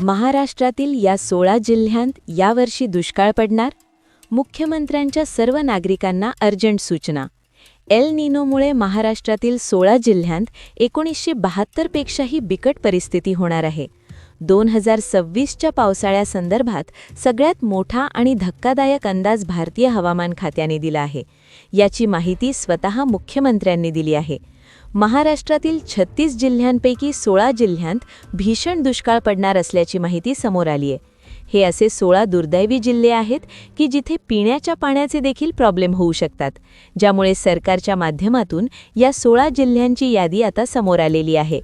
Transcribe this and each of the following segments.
महाराष्ट्रातील या 16 जिल्ह्यांत यावर्षी दुष्काळ पडणार? मुख्यमंत्र्यांच्या सर्व नागरिकांना अर्जंट सूचना. एल निनोमुळे महाराष्ट्रातील 16 जिल्ह्यांत 1972 पेक्षाही बिकट परिस्थिती होणार आहे. 2026च्या पावसाळ्यासंदर्भात सगळ्यात मोठा आणि धक्कादायक अंदाज भारतीय हवामान खात्याने दिला आहे. याची माहिती स्वतः मुख्यमंत्र्यांनी दिली आहे. महाराष्ट्रातील 36 जिल्ह्यांपैकी 16 जिल्ह्यांत भीषण दुष्काळ पडणार असल्याची माहिती समोर आली आहे. हे असे 16 दुर्दैवी जिल्हे आहेत की जिथे पिण्याच्या पाण्याचे देखील प्रॉब्लेम होऊ शकतात, ज्यामुळे सरकारच्या माध्यमातून या 16 जिल्ह्यांची यादी आता समोर आलेली आहे.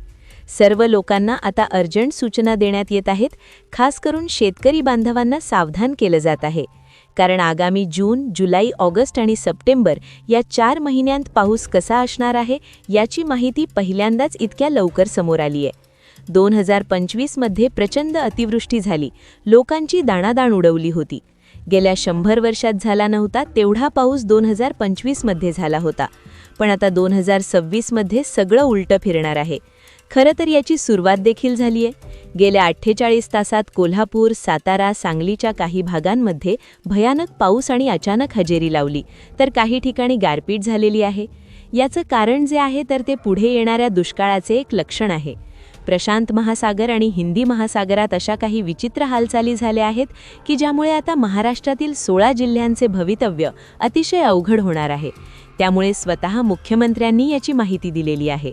सर्व लोकांना आता अर्जंट सूचना देण्यात येत आहेत. खास करून शेतकरी बांधवांना सावधान केलं जात आहे, कारण आगामी जून, जुलै, ऑगस्ट आणि सप्टेंबर या 4 महिन्यांत पाऊस कसा असणार आहे याची माहिती पहिल्यांदाच इतक्या लवकर समोर आली आहे. 2025 मध्ये प्रचंड अतिवृष्टी झाली, लोकांची दाणादाण उडवली होती. गेल्या 100 वर्षात झाला नव्हता तेवढा पाऊस 2025 मध्ये झाला होता. पण आता 2026 मध्ये सगळं उलटं फिरणार आहे. खरं तर याची सुरुवात देखील झाली आहे. गेल्या 48 तासात कोल्हापूर, सातारा, सांगलीच्या काही भागांमध्ये भयानक पाऊस आणि अचानक हजेरी लावली, तर काही ठिकाणी गारपीट झालेली आहे. याचं कारण जे आहे तर ते पुढे येणाऱ्या दुष्काळाचे एक लक्षण आहे. प्रशांत महासागर आणि हिंदी महासागरात अशा काही विचित्र हालचाली झाल्या आहेत की ज्यामुळे आता महाराष्ट्रातील 16 जिल्ह्यांचे भवितव्य अतिशय अवघड होणार आहे. त्यामुळे स्वतः मुख्यमंत्र्यांनी याची माहिती दिलेली आहे.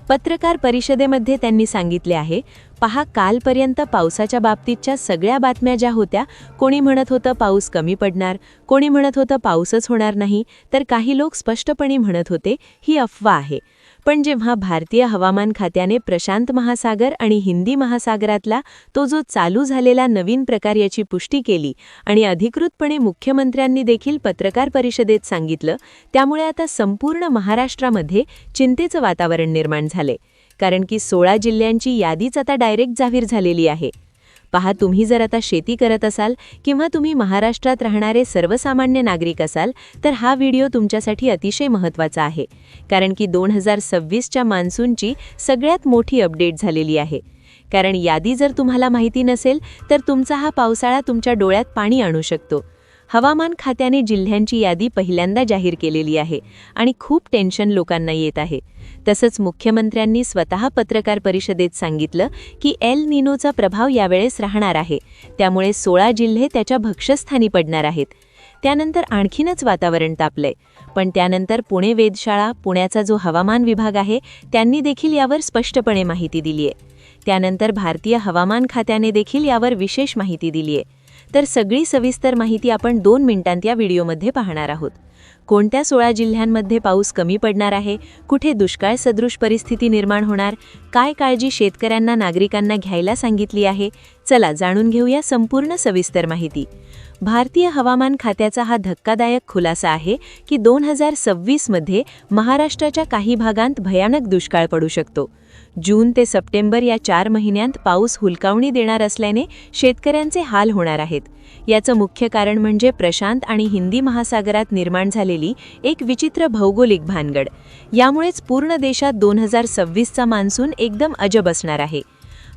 पत्रकार परिषदेमध्ये त्यांनी सांगितले आहे, पहा, कालपर्यंत पावसाच्या बाबतीतच्या सगळ्या बातम्या ज्या होत्या, कोणी म्हणत होतं पाऊस कमी पडणार, कोणी म्हणत होतं पाऊसच होणार नाही, तर काही लोक स्पष्टपणे म्हणत होते ही अफवा आहे. पण जेव्हा भारतीय हवामान खात्याने प्रशांत महासागर आणि हिंदी महासागरातला तो जो चालू झालेला नवीन प्रकार याची पुष्टी केली आणि अधिकृतपणे मुख्यमंत्र्यांनी देखील पत्रकार परिषदेत सांगितलं, त्यामुळे आता संपूर्ण महाराष्ट्रामध्ये चिंतेचं वातावरण निर्माण झाले. कारण की 16 जिल्ह्यांची यादीच आता डायरेक्ट जाहीर झालेली आहे. पहा, तुम्ही जर आता शेती करत असाल किंवा तुम्ही महाराष्ट्रात राहणारे सर्वसामान्य नागरिक असाल तर हा व्हिडिओ तुमच्यासाठी अतिशय महत्त्वाचा आहे. कारण की 2026च्या मान्सूनची सगळ्यात मोठी अपडेट झालेली आहे. कारण यादी जर तुम्हाला माहिती नसेल तर तुमचा हा पावसाळा तुमच्या डोळ्यात पाणी आणू शकतो. हवामान खात्याने जिल्ह्यांची यादी पहिल्यांदा जाहीर केलेली आहे आणि खूप टेन्शन लोकांना येत आहे. तसंच मुख्यमंत्र्यांनी स्वतः पत्रकार परिषदेत सांगितलं की एल निनोचा प्रभाव यावेळेस राहणार आहे, त्यामुळे 16 जिल्हे त्याच्या भक्ष्यस्थानी पडणार आहेत. त्यानंतर आणखीनच वातावरण तापलंय. पण त्यानंतर पुणे वेधशाळा, पुण्याचा जो हवामान विभाग आहे, त्यांनी देखील यावर स्पष्टपणे माहिती दिली आहे. त्यानंतर भारतीय हवामान खात्याने देखील यावर विशेष माहिती दिली आहे. तर सगळी सविस्तर माहिती आपण 2 मिनिटांत या व्हिडिओमध्ये पाहणार आहोत. कोणत्या 16 जिल्ह्यांमध्ये पाऊस कमी पडणार आहे, कुठे दुष्काळ सदृश परिस्थिती निर्माण होणार, काय काळजी शेतकऱ्यांना, नागरिकांना घ्यायला सांगितली आहे, चला जाणून घेऊया संपूर्ण सविस्तर माहिती. भारतीय हवामान खात्याचा हा धक्कादायक खुलासा आहे की 2026 मध्ये महाराष्ट्राच्या काही भागांत भयानक दुष्काळ पडू शकतो. जून ते सप्टेंबर या 4 महिन्यांत पाऊस हुलकावणी देणार असल्याने शेतकऱ्यांचे हाल होणार आहेत. याचं मुख्य कारण म्हणजे प्रशांत आणि हिंदी महासागरात निर्माण झालेली एक विचित्र भौगोलिक भानगड. यामुळेच पूर्ण देशात 2026चा मान्सून एकदम अजब असणार आहे.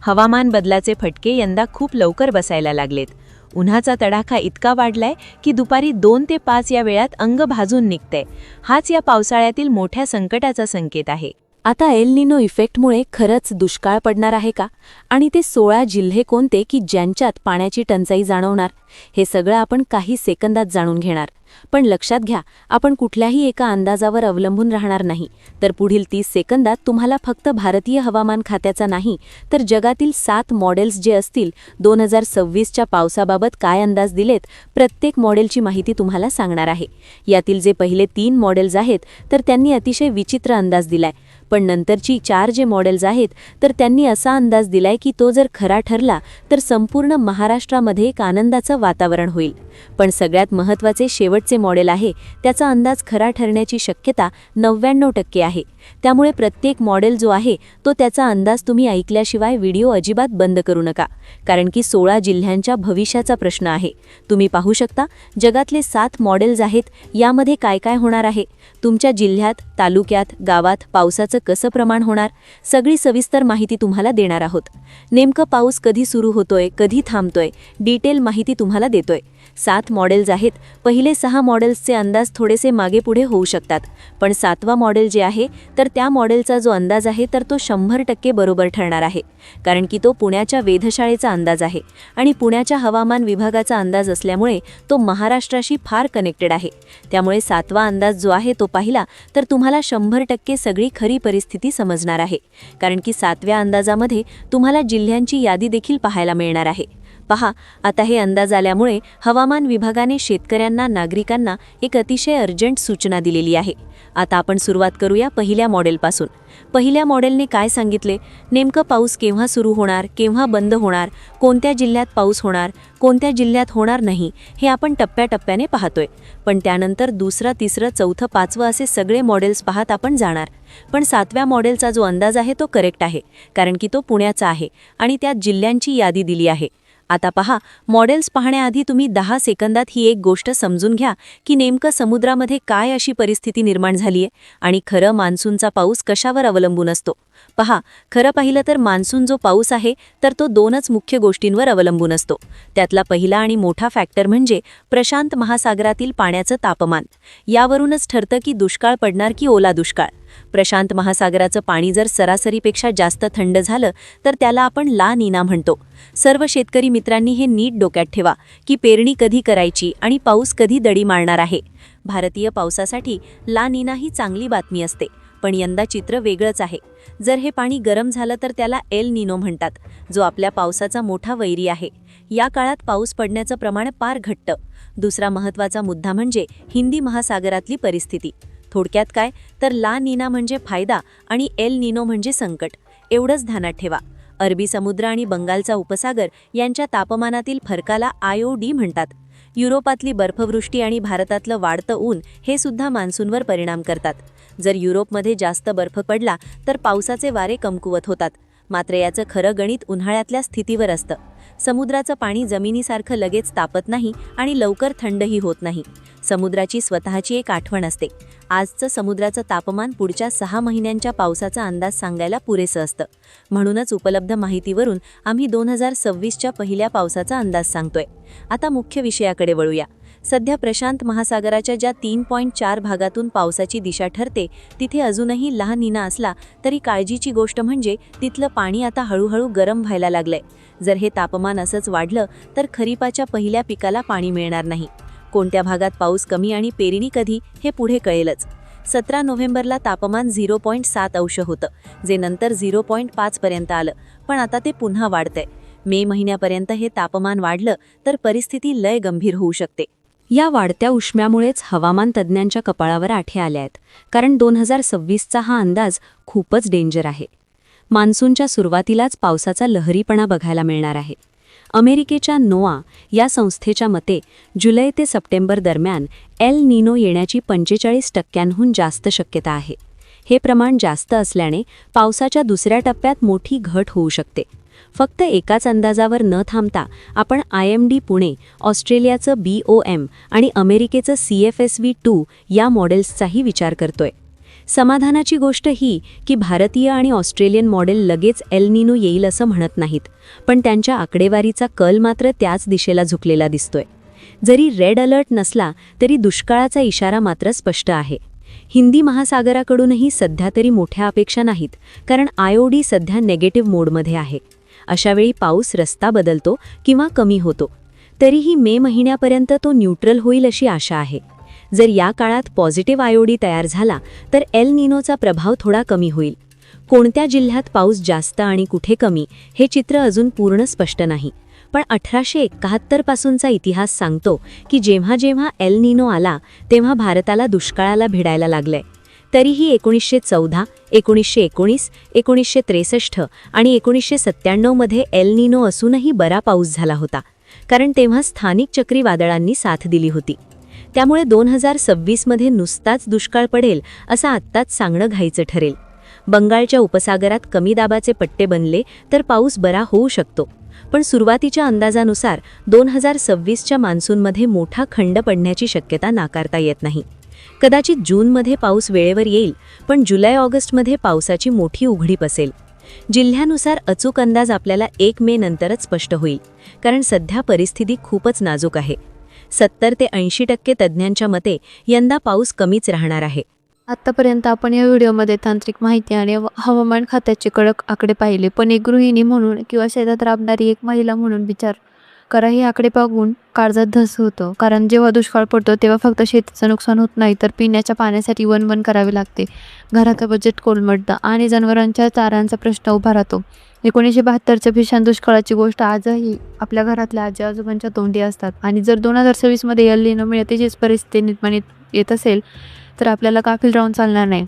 हवामान बदलाचे फटके यंदा खूप लवकर बसायला लागलेत. उन्हाचा तडाखा इतका वाढलाय की दुपारी 2 ते 5 या वेळात अंग भाजून निघतंय. हाच या पावसाळ्यातील मोठ्या संकटाचा संकेत आहे. आता एल निनो इफेक्टमुळे खरंच दुष्काळ पडणार आहे का? आणि ते 16 जिल्हे कोणते की ज्यांच्यात पाण्याची टंचाई जाणवणार? हे सगळं आपण काही सेकंदात जाणून घेणार. पण लक्षात घ्या, आपण कुठल्याही एका अंदाजावर अवलंबून राहणार नाही. तर पुढील 30 सेकंदात तुम्हाला फक्त भारतीय हवामान खात्याचा नाही तर जगातील 7 मॉडेल्स जे असतील 2026च्या पावसाबाबत काय अंदाज दिलेत, प्रत्येक मॉडेलची माहिती तुम्हाला सांगणार आहे. यातील जे पहिले 3 मॉडेल्स आहेत तर त्यांनी अतिशय विचित्र अंदाज दिलाय. पण नंतरची 4 जे मॉडेल्स आहेत तर त्यांनी असा अंदाज दिलाय की तो जर खरा ठरला तर संपूर्ण महाराष्ट्रामध्ये एक आनंदाचं वातावरण होईल. पण सगळ्यात महत्त्वाचे शेवटचे मॉडेल आहे, त्याचा अंदाज खरा ठरण्याची शक्यता 99% आहे. त्यामुळे प्रत्येक मॉडेल जो आहे तो त्याचा अंदाज तुम्ही ऐकल्याशिवाय व्हिडिओ अजिबात बंद करू नका. कारण की 16 जिल्ह्यांच्या भविष्याचा प्रश्न आहे. तुम्ही पाहू शकता जगातले 7 मॉडेल्स आहेत. यामध्ये काय काय होणार आहे, तुमच्या जिल्ह्यात, तालुक्यात, गावात पावसाचं कसं प्रमाण होणार, सगळी सविस्तर माहिती तुम्हाला देणार आहोत. नेमकं पाऊस कधी सुरू होतोय, कधी थांबतोय, डिटेल माहिती तुम्हाला देतोय. 7 मॉडेल्स आहेत. पहिले 6 मॉडेल्सचे अंदाज थोडेसे मागे पुढे होऊ शकतात, पण 7वा मॉडेल जे आहे तर त्या मॉडेलचा जो अंदाज आहे तर तो 100% बरोबर ठरणार आहे. कारण की तो पुण्याच्या वेधशाळेचा अंदाज आहे आणि पुण्याच्या हवामान विभागाचा अंदाज असल्यामुळे तो महाराष्ट्राशी फार कनेक्टेड आहे. त्यामुळे 7वा अंदाज जो आहे तो पाहिला तर तुम्हाला 100% सगळी खरी परिस्थिती समजणार आहे. कारण की 7व्या अंदाजामध्ये तुम्हाला जिल्ह्यांची यादी देखील पाहायला मिळणार आहे. पहा, आता हे अंदाज आल्यामुळे हवामान विभागाने शेतकऱ्यांना, नागरिकांना एक अतिशय अर्जंट सूचना दिलेली आहे. आता आपण सुरुवात करूया पहिल्या मॉडेलपासून. पहिल्या मॉडेलने काय सांगितले, नेमकं पाऊस केव्हा सुरू होणार, केव्हा बंद होणार, कोणत्या जिल्ह्यात पाऊस होणार, कोणत्या जिल्ह्यात होणार नाही, हे आपण टप्प्याटप्प्याने पाहतोय. पण त्यानंतर दुसरं, तिसरं, चौथं, 5वं असे सगळे मॉडेल्स पाहत आपण जाणार. पण 7व्या मॉडेलचा जो अंदाज आहे तो करेक्ट आहे, कारण की तो पुण्याचा आहे आणि त्यात जिल्ह्यांची यादी दिली आहे. आता पहा, मॉडेल्स पाहण्याआधी तुम्ही 10 सेकंदात ही एक गोष्ट समजून घ्या की नेमकं समुद्रामध्ये काय अशी परिस्थिती निर्माण झालीये आणि खरं मान्सूनचा पाऊस कशावर अवलंबून असतो. पहा, खरं पाहिलं तर मान्सून जो पाऊस आहे तर तो 2च मुख्य गोष्टींवर अवलंबून असतो. त्यातला पहिला आणि मोठा फॅक्टर म्हणजे प्रशांत महासागरातील पाण्याचं तापमान. यावरूनच ठरतं की दुष्काळ पडणार की ओला दुष्काळ. प्रशांत महासागराचं पाणी जर सरासरीपेक्षा जास्त थंड झालं तर त्याला आपण ला नीना म्हणतो. सर्व शेतकरी मित्रांनी हे नीट डोक्यात ठेवा की पेरणी कधी करायची आणि पाऊस कधी दडी मारणार आहे. भारतीय पावसासाठी ला नीना ही चांगली बातमी असते, पण यंदा चित्र वेगळंच आहे. जर हे पाणी गरम झालं तर त्याला एल निनो म्हणतात, जो आपल्या पावसाचा मोठा वैरी आहे. या काळात पाऊस पडण्याचं प्रमाण फार घट्ट. दुसरा महत्त्वाचा मुद्दा म्हणजे हिंदी महासागरातली परिस्थिती. थोडक्यात काय तर ला नीना म्हणजे फायदा आणि एल निनो म्हणजे संकट. एवढंच ध्यानात ठेवा. अरबी समुद्र आणि बंगालचा उपसागर यांच्या तापमानातील फरकाला IOD म्हणतात. युरोपातली बर्फवृष्टी आणि भारतातलं वाढतं ऊन हे सुद्धा मान्सूनवर परिणाम करतात. जर युरोपमध्ये जास्त बर्फ पडला तर पावसाचे वारे कमकुवत होतात. मात्र याचं खरं गणित उन्हाळ्यातल्या स्थितीवर असतं. समुद्राचं पाणी जमिनीसारखं लगेच तापत नाही आणि लवकर थंडही होत नाही. समुद्राची स्वतःची एक आठवण असते. आजचं समुद्राचं तापमान पुढच्या 6 महिन्यांच्या पावसाचा अंदाज सांगायला पुरेसं असतं. म्हणूनच उपलब्ध माहितीवरून आम्ही 2026च्या पहिल्या पावसाचा अंदाज सांगतोय. आता मुख्य विषयाकडे वळूया. सध्या प्रशांत महासागराच्या ज्या 3.4 भागातून पावसाची दिशा ठरते तिथे अजूनही ला नीना असला तरी काळजीची गोष्ट म्हणजे तिथलं पाणी आता हळूहळू गरम व्हायला लागलंय. जर हे तापमान असंच वाढलं तर खरीपाच्या पहिल्या पिकाला पाणी मिळणार नाही. कोणत्या भागात पाऊस कमी आणि पेरणी कधी हे पुढे कळेलच. 17 नोव्हेंबरला तापमान 0.7 अंश होतं, जे नंतर 0.5 पर्यंत आलं, पण आता ते पुन्हा वाढतंय. मे महिन्यापर्यंत हे तापमान वाढलं तर परिस्थिती लय गंभीर होऊ शकते. या वाढत्या उष्म्यामुळेच हवामान तज्ज्ञांच्या कपाळावर आठे आले आहेत, कारण 2026चा हा अंदाज खूपच डेंजर आहे. मान्सूनच्या सुरुवातीलाच पावसाचा लहरीपणा बघायला मिळणार आहे. अमेरिकेच्या नोआ या संस्थेच्या मते जुलै ते सप्टेंबर दरम्यान एल निनो येण्याची 45%हून जास्त शक्यता आहे. हे प्रमाण जास्त असल्याने पावसाच्या दुसऱ्या टप्प्यात मोठी घट होऊ शकते. फक्त एकाच अंदाजावर न थांबता आपण IMD पुणे, ऑस्ट्रेलियाचं BOM आणि अमेरिकेचं CFSV2 या मॉडेल्सचाही विचार करतोय. समाधानाची गोष्ट ही की भारतीय आणि ऑस्ट्रेलियन मॉडेल लगेच एल निनो येईल असं म्हणत नाहीत, पण त्यांच्या आकडेवारीचा कल मात्र त्याच दिशेला झुकलेला दिसतोय. जरी रेड अलर्ट नसला तरी दुष्काळाचा इशारा मात्र स्पष्ट आहे. हिंदी महासागराकडूनही सध्या तरी मोठ्या अपेक्षा नाहीत, कारण IOD सध्या नेगेटिव्ह मोडमध्ये आहे. अशावेळी पाऊस रस्ता बदलतो किंवा कमी होतो. तरीही मे महिन्यापर्यंत तो न्यूट्रल होईल अशी आशा आहे. जर या काळात पॉझिटिव्ह IOD तयार झाला तर एल निनोचा प्रभाव थोडा कमी होईल. कोणत्या जिल्ह्यात पाऊस जास्त आणि कुठे कमी हे चित्र अजून पूर्ण स्पष्ट नाही, पण 1871 पासूनचा इतिहास सांगतो की जेव्हा जेव्हा एल निनो आला तेव्हा भारताला दुष्काळाला भिडायला लागलंय. तरीही 1914, 1919, 1963 आणि 1997 मध्ये एल निनो असूनही बरा पाऊस झाला होता, कारण तेव्हा स्थानिक चक्रीवादळांनी साथ दिली होती. त्यामुळे 2026 मध्ये नुसताच दुष्काळ पडेल असं आत्ताच सांगणं घाईचं ठरेल. बंगालच्या उपसागरात कमी दाबाचे पट्टे बनले तर पाऊस बरा होऊ शकतो, पण सुरुवातीच्या अंदाजानुसार 2026च्या मान्सूनमध्ये मोठा खंड पडण्याची शक्यता नाकारता येत नाही. कदाचित जूनमध्ये पाऊस वेळेवर येईल, पण जुलै-ऑगस्टमध्ये पावसाची मोठी उघडीप असेल. जिल्ह्यानुसार अचूक अंदाज आपल्याला 1 मे नंतरच स्पष्ट होईल, कारण सध्या परिस्थिती खूपच नाजूक आहे. 70 ते 80% तज्ज्ञांच्या मते यंदा पाऊस कमीच राहणार आहे. आत्तापर्यंत आपण या व्हिडिओमध्ये तांत्रिक माहिती आणि हवामान खात्याचे कडक आकडे पाहिले, पण एक गृहिणी म्हणून किंवा शेतात राबणारी एक महिला म्हणून विचार करा. हे आकडे बघून काळजात धस होतं, कारण जेव्हा दुष्काळ पडतो तेव्हा फक्त शेतीचं नुकसान होत नाही, तर पिण्याच्या पाण्यासाठी वणवण करावी लागते, घराचं बजेट कोलमडतं आणि जनावरांच्या चाऱ्याचा प्रश्न उभा राहतो. 1972च्या भीषण दुष्काळाची गोष्ट आजही आपल्या घरातल्या आजी आजोबांच्या तोंडी असतात. आणि जर 2026मध्ये एल निनोमुळे त्याचीच परिस्थिती निर्माण येत असेल तर आपल्याला गाफील राहून चालणार नाही.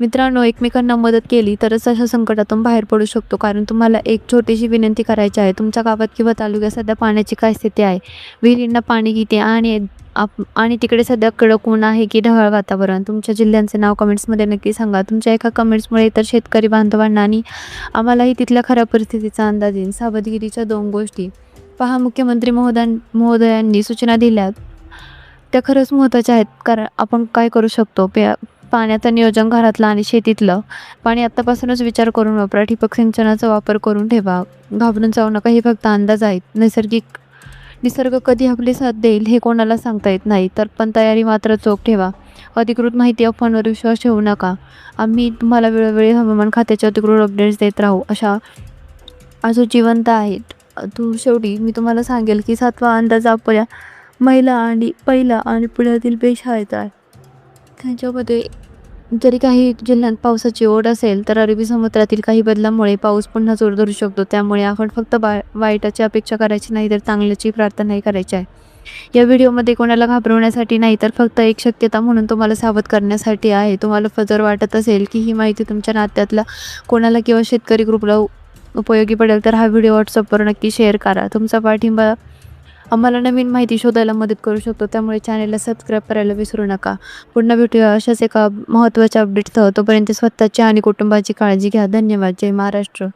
मित्रांनो, एकमेकांना मदत केली तरच अशा संकटातून बाहेर पडू शकतो. कारण तुम्हाला एक छोटीशी विनंती करायची आहे. तुमच्या गावात किंवा तालुक्यात सध्या पाण्याची काय स्थिती आहे? विहिरींना पाणी किती आणि तिकडे सध्या कडक ऊन आहे की ढगाळ वातावरण? तुमच्या जिल्ह्यांचे नाव कमेंट्समध्ये नक्की सांगा. तुमच्या एका कमेंट्समुळे इतर शेतकरी बांधवांना आणि आम्हालाही तिथल्या खऱ्या परिस्थितीचा अंदाज येईल. सावधगिरीच्या 2 गोष्टी पहा. मुख्यमंत्री महोदयांनी सूचना दिल्या त्या खरंच महत्त्वाच्या आहेत. कारण आपण काय करू शकतो? पाण्याचं नियोजन घरातलं आणि शेतीतलं पाणी आत्तापासूनच विचार करून वापरा. ठिबक सिंचनाचा वापर करून ठेवा. घाबरून जाऊ नका, हे फक्त अंदाज आहेत. निसर्ग कधी आपली साथ देईल हे कोणाला सांगता येत नाही, तर पण तयारी मात्र चोख ठेवा. अधिकृत माहिती अफवांवर विश्वास ठेवू नका. आम्ही तुम्हाला वेळोवेळी हवामान खात्याचे अधिकृत अपडेट्स देत राहू. अजून जिवंत आहेत. शेवटी मी तुम्हाला सांगेल की 7वा अंदाज आपल्या पहिला आणि पुण्यातील बेशाळेत आहे. त्यांच्यामध्ये जरी काही जिल्ह्यात पावसाची ओढ असेल, तर अरबी समुद्रातील काही बदलामुळे पाऊस पुन्हा जोर धरू शकतो. त्यामुळे आपण फक्त वाईटाची अपेक्षा करायची नाही, तर चांगल्याची प्रार्थनाही करायची आहे. या व्हिडिओमध्ये कोणाला घाबरवण्यासाठी नाही, तर फक्त एक शक्यता म्हणून तुम्हाला सावध करण्यासाठी आहे. तुम्हाला जर वाटत असेल की ही माहिती तुमच्या नात्यातला कोणाला किंवा शेतकरी ग्रुपला उपयोगी पडेल, तर हा व्हिडिओ व्हॉट्सअपवर नक्की शेअर करा. तुमचा पाठिंबा आम्हाला नवीन माहिती शोधायला मदत करू शकतो. त्यामुळे चॅनलला सबस्क्राईब करायला विसरू नका. पुन्हा भेटूया अशाच एका महत्त्वाच्या अपडेटसह. तोपर्यंत स्वतःची आणि कुटुंबाची काळजी घ्या. धन्यवाद. जय महाराष्ट्र.